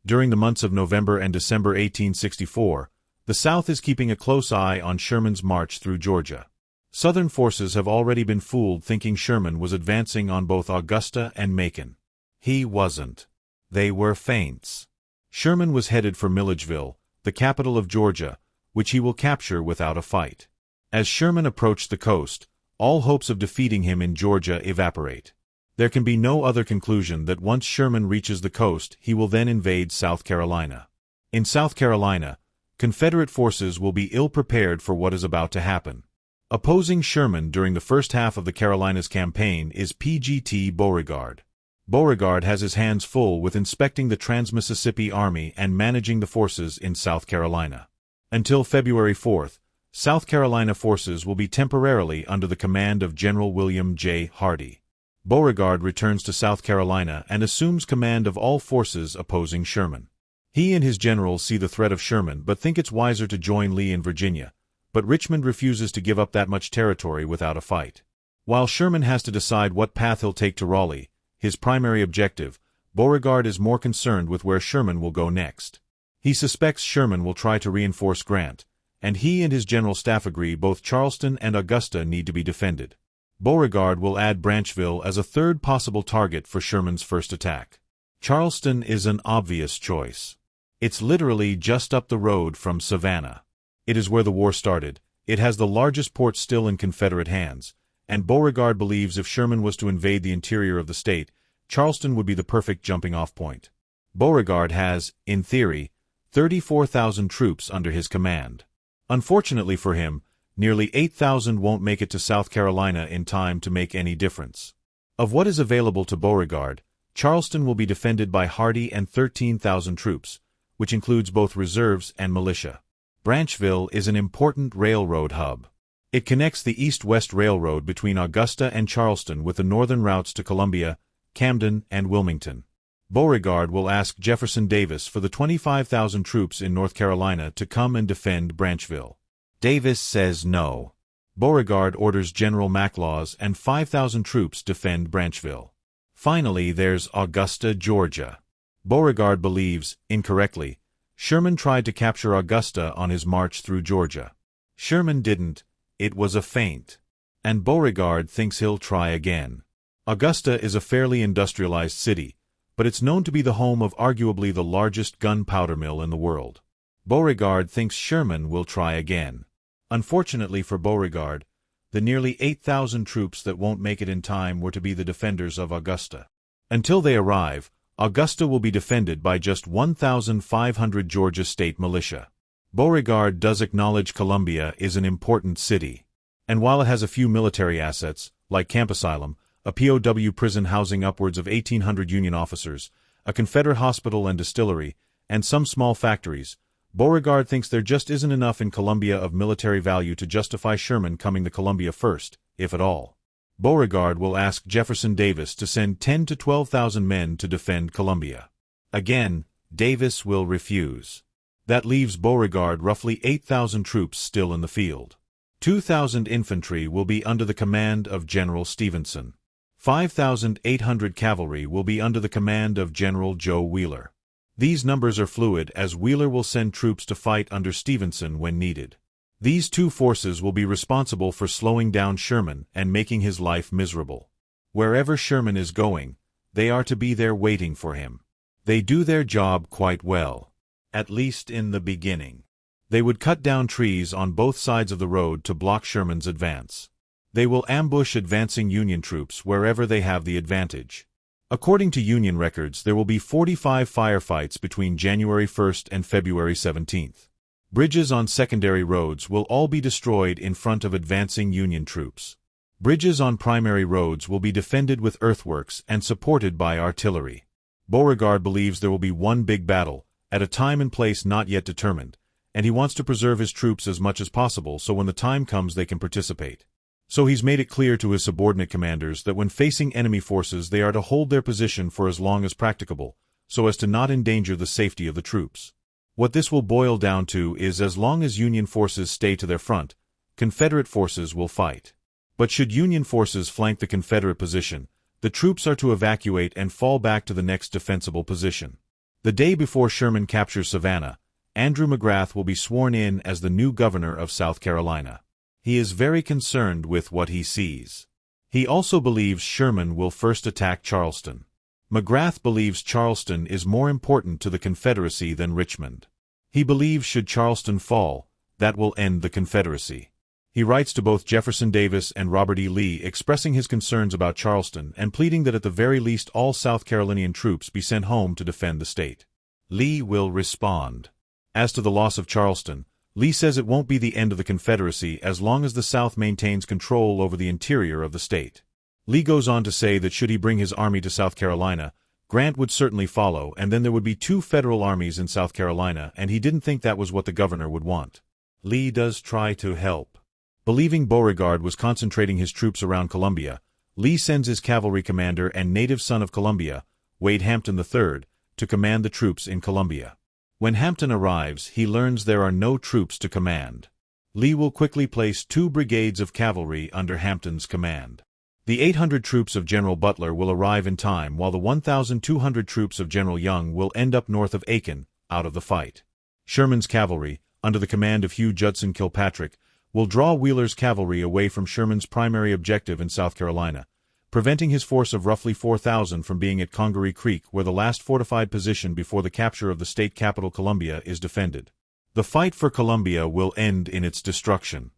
During the months of November and December 1864, the South is keeping a close eye on Sherman's march through Georgia. Southern forces have already been fooled thinking Sherman was advancing on both Augusta and Macon. He wasn't. They were feints. Sherman was headed for Milledgeville, the capital of Georgia, which he will capture without a fight. As Sherman approached the coast, all hopes of defeating him in Georgia evaporate. There can be no other conclusion that once Sherman reaches the coast, he will then invade South Carolina. In South Carolina, Confederate forces will be ill-prepared for what is about to happen. Opposing Sherman during the first half of the Carolinas campaign is P.G.T. Beauregard. Beauregard has his hands full with inspecting the Trans-Mississippi Army and managing the forces in South Carolina. Until February 4th, South Carolina forces will be temporarily under the command of General William J. Hardee. Beauregard returns to South Carolina and assumes command of all forces opposing Sherman. He and his generals see the threat of Sherman but think it's wiser to join Lee in Virginia, but Richmond refuses to give up that much territory without a fight. While Sherman has to decide what path he'll take to Raleigh, his primary objective, Beauregard is more concerned with where Sherman will go next. He suspects Sherman will try to reinforce Grant, and he and his general staff agree both Charleston and Augusta need to be defended. Beauregard will add Branchville as a third possible target for Sherman's first attack. Charleston is an obvious choice. It's literally just up the road from Savannah. It is where the war started, it has the largest port still in Confederate hands, and Beauregard believes if Sherman was to invade the interior of the state, Charleston would be the perfect jumping-off point. Beauregard has, in theory, 34,000 troops under his command. Unfortunately for him, nearly 8,000 won't make it to South Carolina in time to make any difference. Of what is available to Beauregard, Charleston will be defended by Hardee and 13,000 troops, which includes both reserves and militia. Branchville is an important railroad hub. It connects the East-West Railroad between Augusta and Charleston with the northern routes to Columbia, Camden, and Wilmington. Beauregard will ask Jefferson Davis for the 25,000 troops in North Carolina to come and defend Branchville. Davis says no. Beauregard orders General McLaws and 5,000 troops defend Branchville. Finally, there's Augusta, Georgia. Beauregard believes, incorrectly, Sherman tried to capture Augusta on his march through Georgia. Sherman didn't. It was a feint. And Beauregard thinks he'll try again. Augusta is a fairly industrialized city, but it's known to be the home of arguably the largest gunpowder mill in the world. Beauregard thinks Sherman will try again. Unfortunately for Beauregard, the nearly 8,000 troops that won't make it in time were to be the defenders of Augusta. Until they arrive, Augusta will be defended by just 1,500 Georgia state militia. Beauregard does acknowledge Columbia is an important city. And while it has a few military assets, like Camp Asylum, a POW prison housing upwards of 1,800 Union officers, a Confederate hospital and distillery, and some small factories, Beauregard thinks there just isn't enough in Columbia of military value to justify Sherman coming to Columbia first, if at all. Beauregard will ask Jefferson Davis to send 10,000 to 12,000 men to defend Columbia. Again, Davis will refuse. That leaves Beauregard roughly 8,000 troops still in the field. 2,000 infantry will be under the command of General Stevenson. 5,800 cavalry will be under the command of General Joe Wheeler. These numbers are fluid as Wheeler will send troops to fight under Stevenson when needed. These two forces will be responsible for slowing down Sherman and making his life miserable. Wherever Sherman is going, they are to be there waiting for him. They do their job quite well. At least in the beginning. They would cut down trees on both sides of the road to block Sherman's advance. They will ambush advancing Union troops wherever they have the advantage. According to Union records, there will be 45 firefights between January 1st and February 17th. Bridges on secondary roads will all be destroyed in front of advancing Union troops. Bridges on primary roads will be defended with earthworks and supported by artillery. Beauregard believes there will be one big battle, at a time and place not yet determined, and he wants to preserve his troops as much as possible so when the time comes they can participate. So he's made it clear to his subordinate commanders that when facing enemy forces they are to hold their position for as long as practicable, so as to not endanger the safety of the troops. What this will boil down to is as long as Union forces stay to their front, Confederate forces will fight. But should Union forces flank the Confederate position, the troops are to evacuate and fall back to the next defensible position. The day before Sherman captures Savannah, Andrew McGrath will be sworn in as the new governor of South Carolina. He is very concerned with what he sees. He also believes Sherman will first attack Charleston. McGrath believes Charleston is more important to the Confederacy than Richmond. He believes should Charleston fall, that will end the Confederacy. He writes to both Jefferson Davis and Robert E. Lee expressing his concerns about Charleston and pleading that at the very least all South Carolinian troops be sent home to defend the state. Lee will respond. As to the loss of Charleston, Lee says it won't be the end of the Confederacy as long as the South maintains control over the interior of the state. Lee goes on to say that should he bring his army to South Carolina, Grant would certainly follow, and then there would be 2 federal armies in South Carolina, and he didn't think that was what the governor would want. Lee does try to help. Believing Beauregard was concentrating his troops around Columbia, Lee sends his cavalry commander and native son of Columbia, Wade Hampton III, to command the troops in Columbia. When Hampton arrives, he learns there are no troops to command. Lee will quickly place 2 brigades of cavalry under Hampton's command. The 800 troops of General Butler will arrive in time, while the 1,200 troops of General Young will end up north of Aiken, out of the fight. Sherman's cavalry, under the command of Hugh Judson Kilpatrick, will draw Wheeler's cavalry away from Sherman's primary objective in South Carolina, preventing his force of roughly 4,000 from being at Congaree Creek, where the last fortified position before the capture of the state capital Columbia is defended. The fight for Columbia will end in its destruction.